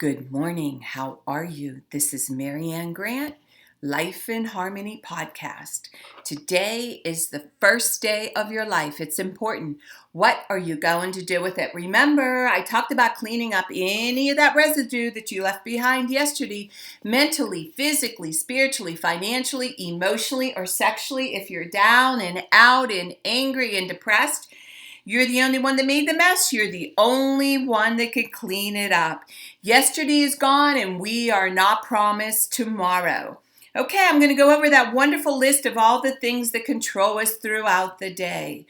Good morning. How are you? This is Marianne Grant, Life in Harmony podcast. Today is the first day of your life. It's important. What are you going to do with it? Remember, I talked about cleaning up any of that residue that you left behind yesterday, mentally, physically, spiritually, financially, emotionally, or sexually. If you're down and out and angry and depressed, you're the only one that made the mess. You're the only one that could clean it up. Yesterday is gone and we are not promised tomorrow. Okay, I'm going to go over that wonderful list of all the things that control us throughout the day.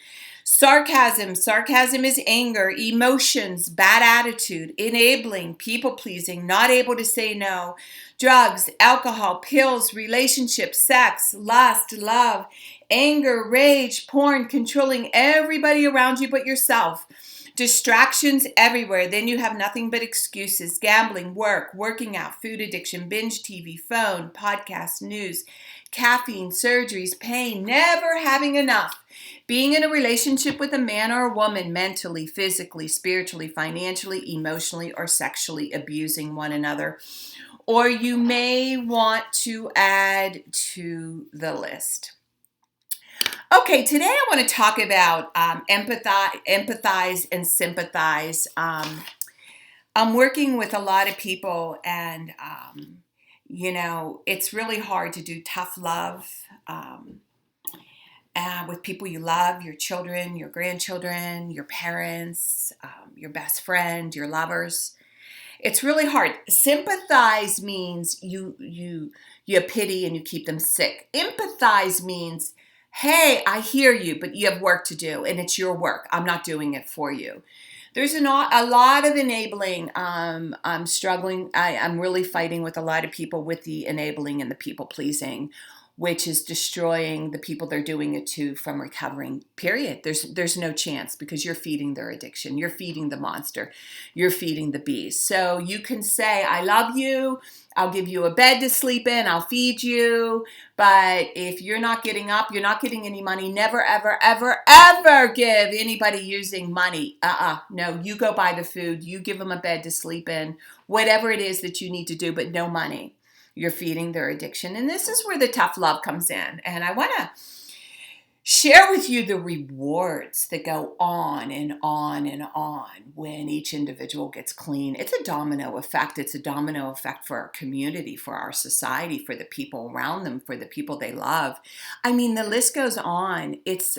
Sarcasm. Sarcasm is anger, emotions, bad attitude, enabling, people-pleasing, not able to say no. Drugs, alcohol, pills, relationships, sex, lust, love, anger, rage, porn, controlling everybody around you but yourself. Distractions everywhere. Then you have nothing but excuses. Gambling, work, working out, food addiction, binge TV, phone, podcast, news, caffeine, surgeries, pain, never having enough. Being in a relationship with a man or a woman, mentally, physically, spiritually, financially, emotionally, or sexually abusing one another. Or you may want to add to the list. Okay, today I want to talk about empathize and sympathize. I'm working with a lot of people, and it's really hard to do tough love with people you love, your children, your grandchildren, your parents, your best friend, your lovers. It's really hard. Sympathize means you have pity and you keep them sick. Empathize means, hey, I hear you, but you have work to do, and it's your work. I'm not doing it for you. There's a lot of enabling. I'm struggling. I'm really fighting with a lot of people with the enabling and the people pleasing, which is destroying the people they're doing it to from recovering, period. There's no chance because you're feeding their addiction. You're feeding the monster. You're feeding the beast. So you can say, I love you. I'll give you a bed to sleep in. I'll feed you. But if you're not getting up, you're not getting any money. Never, ever, ever, ever give anybody using money. No, you go buy the food. You give them a bed to sleep in. Whatever it is that you need to do, but no money. You're feeding their addiction. And this is where the tough love comes in. And I want to share with you the rewards that go on and on and on when each individual gets clean. It's a domino effect. It's a domino effect for our community, for our society, for the people around them, for the people they love. I mean, the list goes on. It's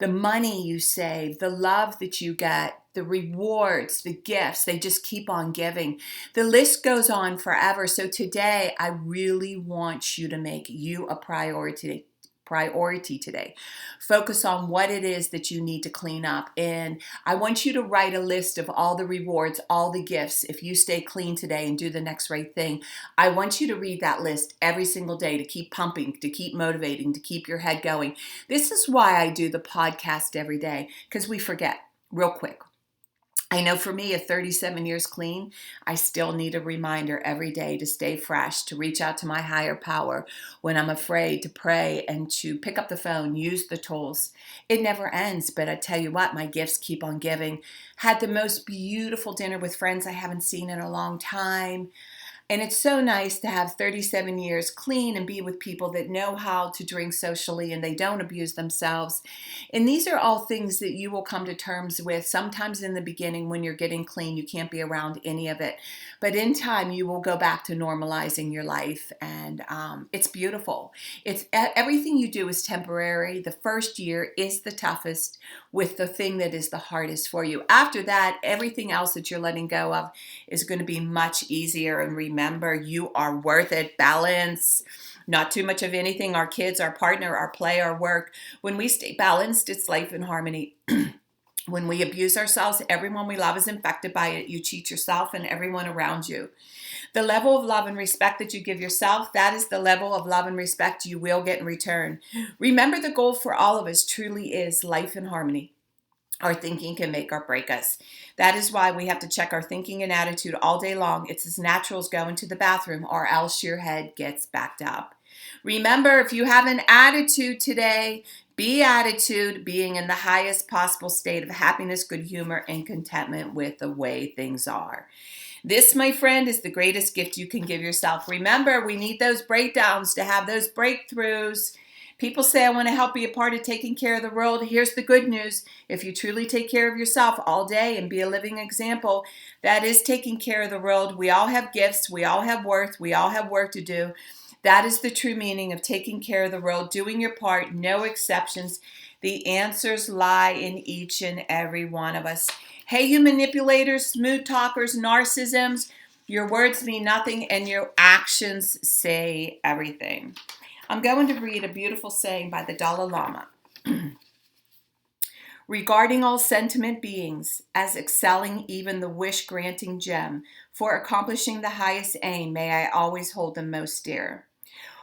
the money you save, the love that you get, the rewards, the gifts, they just keep on giving. The list goes on forever. So today, I really want you to make you a priority today. Focus on what it is that you need to clean up. And I want you to write a list of all the rewards, all the gifts. If you stay clean today and do the next right thing, I want you to read that list every single day to keep pumping, to keep motivating, to keep your head going. This is why I do the podcast every day, because we forget real quick. I know for me, at 37 years clean, I still need a reminder every day to stay fresh, to reach out to my higher power when I'm afraid, to pray and to pick up the phone, use the tools. It never ends, but I tell you what, my gifts keep on giving. Had the most beautiful dinner with friends I haven't seen in a long time. And it's so nice to have 37 years clean and be with people that know how to drink socially and they don't abuse themselves. And these are all things that you will come to terms with. Sometimes in the beginning when you're getting clean, you can't be around any of it. But in time, you will go back to normalizing your life. And it's beautiful. It's everything you do is temporary. The first year is the toughest with the thing that is the hardest for you. After that, everything else that you're letting go of is going to be much easier. And remember, you are worth it. Balance, not too much of anything. Our kids, our partner, our play, our work. When we stay balanced, it's life in harmony. When we abuse ourselves, everyone we love is infected by it. You cheat yourself and everyone around you. The level of love and respect that you give yourself, that is the level of love and respect you will get in return. Remember, the goal for all of us truly is life in harmony. Our thinking can make or break us. That is why we have to check our thinking and attitude all day long. It's as natural as going to the bathroom, or else your head gets backed up. Remember, if you have an attitude today, Beatitude, being in the highest possible state of happiness, good humor, and contentment with the way things are. This, my friend, is the greatest gift you can give yourself. Remember, we need those breakdowns to have those breakthroughs. People say, I want to help be a part of taking care of the world. Here's the good news. If you truly take care of yourself all day and be a living example, that is taking care of the world. We all have gifts. We all have worth. We all have work to do. That is the true meaning of taking care of the world, doing your part, no exceptions. The answers lie in each and every one of us. Hey, you manipulators, smooth talkers, narcissisms, your words mean nothing and your actions say everything. I'm going to read a beautiful saying by the Dalai Lama. Regarding all sentient beings as excelling even the wish-granting gem, for accomplishing the highest aim, may I always hold them most dear.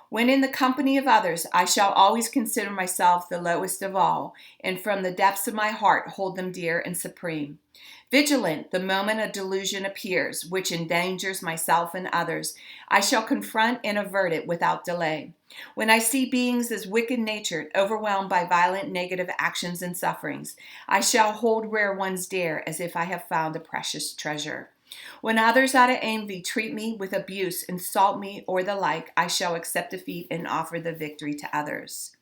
When in the company of others, I shall always consider myself the lowest of all, and from the depths of my heart hold them dear and supreme. Vigilant, the moment a delusion appears, which endangers myself and others, I shall confront and avert it without delay. When I see beings as wicked-natured, overwhelmed by violent negative actions and sufferings, I shall hold rare ones dear as if I have found a precious treasure. When others out of envy treat me with abuse, insult me, or the like, I shall accept defeat and offer the victory to others.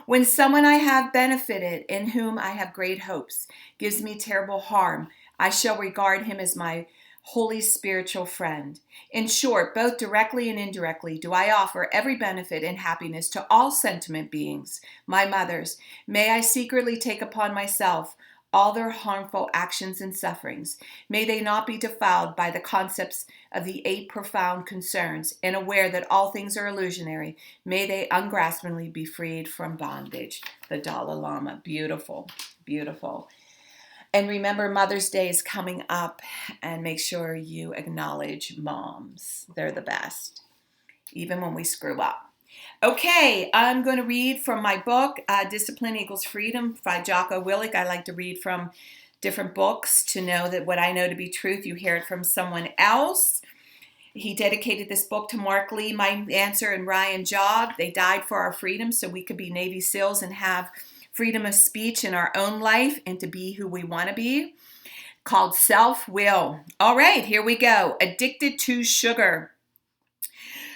When someone I have benefited, in whom I have great hopes, gives me terrible harm, I shall regard him as my holy spiritual friend. In short, both directly and indirectly, do I offer every benefit and happiness to all sentient beings, my mothers. May I secretly take upon myself all their harmful actions and sufferings. May they not be defiled by the concepts of the 8 profound concerns, and aware that all things are illusionary. May they ungraspingly be freed from bondage. The Dalai Lama. Beautiful, beautiful. And remember, Mother's Day is coming up, and make sure you acknowledge moms. They're the best, even when we screw up. Okay, I'm going to read from my book, Discipline Equals Freedom by Jocko Willink. I like to read from different books to know that what I know to be truth, you hear it from someone else. He dedicated this book to Mark Lee, Mike Answer, and Ryan Job. They died for our freedom so we could be Navy SEALs and have freedom of speech in our own life and to be who we want to be, called Self-Will. All right, here we go. Addicted to sugar.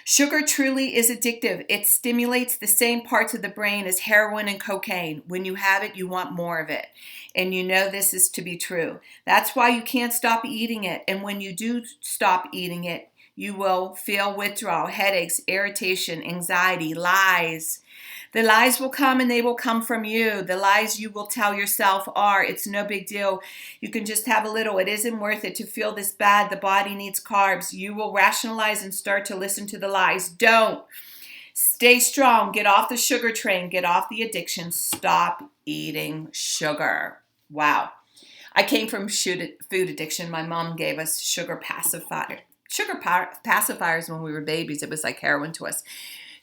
Sugar truly is addictive. It stimulates the same parts of the brain as heroin and cocaine. When you have it, you want more of it. And you know this is to be true. That's why you can't stop eating it. And when you do stop eating it, you will feel withdrawal, headaches, irritation, anxiety, lies. The lies will come and they will come from you. The lies you will tell yourself are, it's no big deal. You can just have a little. It isn't worth it to feel this bad. The body needs carbs. You will rationalize and start to listen to the lies. Don't. Stay strong. Get off the sugar train. Get off the addiction. Stop eating sugar. Wow. I came from food addiction. My mom gave us sugar pacifiers when we were babies. It was like heroin to us.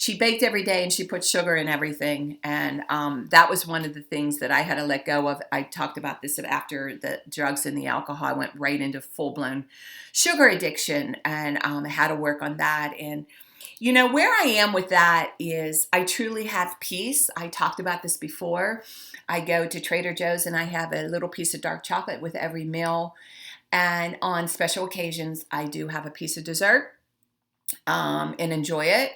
She baked every day and she put sugar in everything. And that was one of the things that I had to let go of. I talked about this after the drugs and the alcohol. I went right into full-blown sugar addiction, and I had to work on that. And, you know, where I am with that is I truly have peace. I talked about this before. I go to Trader Joe's and I have a little piece of dark chocolate with every meal. And on special occasions, I do have a piece of dessert and enjoy it.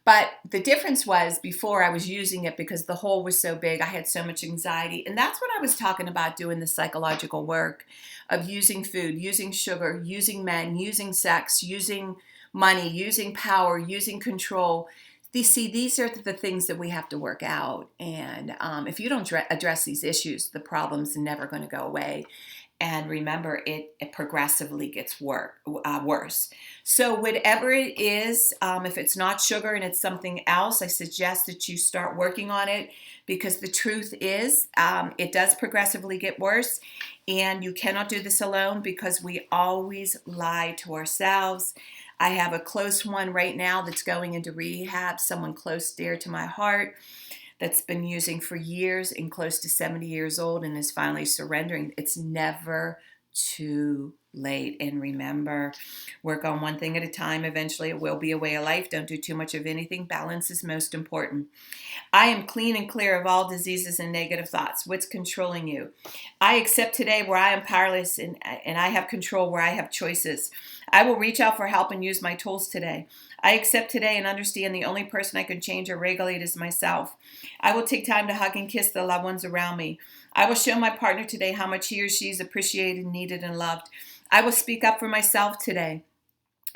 But the difference was before I was using it because the hole was so big, I had so much anxiety. And that's what I was talking about, doing the psychological work of using food, using sugar, using men, using sex, using money, using power, using control. These are the things that we have to work out. And if you don't address these issues, the problem's never going to go away. And remember, it progressively gets worse. So whatever it is, if it's not sugar and it's something else, I suggest that you start working on it, because the truth is it does progressively get worse. And you cannot do this alone, because we always lie to ourselves. I have a close one right now that's going into rehab, someone close, dear to my heart, that's been using for years and close to 70 years old and is finally surrendering. It's never too late. And remember, work on one thing at a time. Eventually, it will be a way of life. Don't do too much of anything. Balance is most important. I am clean and clear of all diseases and negative thoughts. What's controlling you? I accept today where I am powerless and I have control where I have choices. I will reach out for help and use my tools today. I accept today and understand the only person I can change or regulate is myself. I will take time to hug and kiss the loved ones around me. I will show my partner today how much he or she is appreciated, needed, and loved. I will speak up for myself today.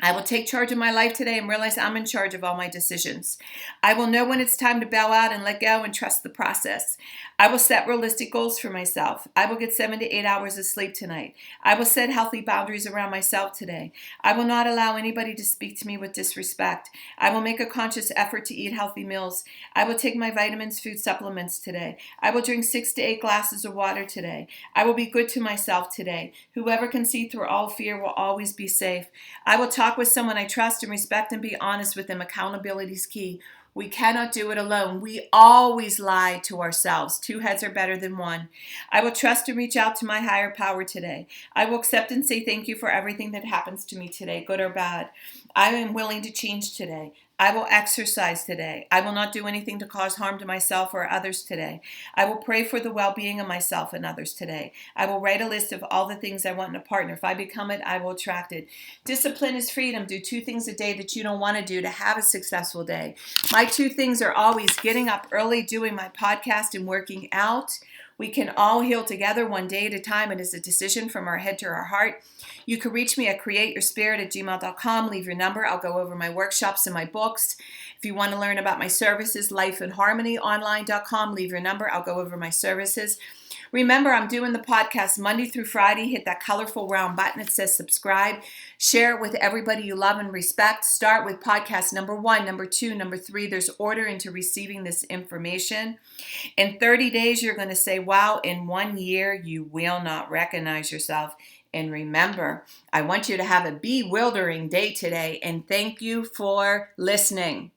I will take charge of my life today and realize I'm in charge of all my decisions. I will know when it's time to bow out and let go and trust the process. I will set realistic goals for myself. I will get 7 to 8 hours of sleep tonight. I will set healthy boundaries around myself today. I will not allow anybody to speak to me with disrespect. I will make a conscious effort to eat healthy meals. I will take my vitamins, food supplements today. I will drink 6 to 8 glasses of water today. I will be good to myself today. Whoever can see through all fear will always be safe. I will talk with someone I trust and respect and be honest with them. Accountability is key. We cannot do it alone. We always lie to ourselves. 2 heads are better than 1. I will trust and reach out to my higher power today. I will accept and say thank you for everything that happens to me today, good or bad. I am willing to change today. I will exercise today. I will not do anything to cause harm to myself or others today. I will pray for the well-being of myself and others today. I will write a list of all the things I want in a partner. If I become it, I will attract it. Discipline is freedom. Do 2 things a day that you don't want to do to have a successful day. My 2 things are always getting up early, doing my podcast, and working out. We can all heal together one day at a time. It is a decision from our head to our heart. You can reach me at createyourspirit@gmail.com. Leave your number. I'll go over my workshops and my books. If you want to learn about my services, lifeandharmonyonline.com. Leave your number. I'll go over my services. Remember, I'm doing the podcast Monday through Friday. Hit that colorful round button that says subscribe. Share it with everybody you love and respect. Start with podcast number 1, number 2, number 3. There's order into receiving this information. In 30 days, you're going to say, wow, in 1 year, you will not recognize yourself. And remember, I want you to have a bewildering day today. And thank you for listening.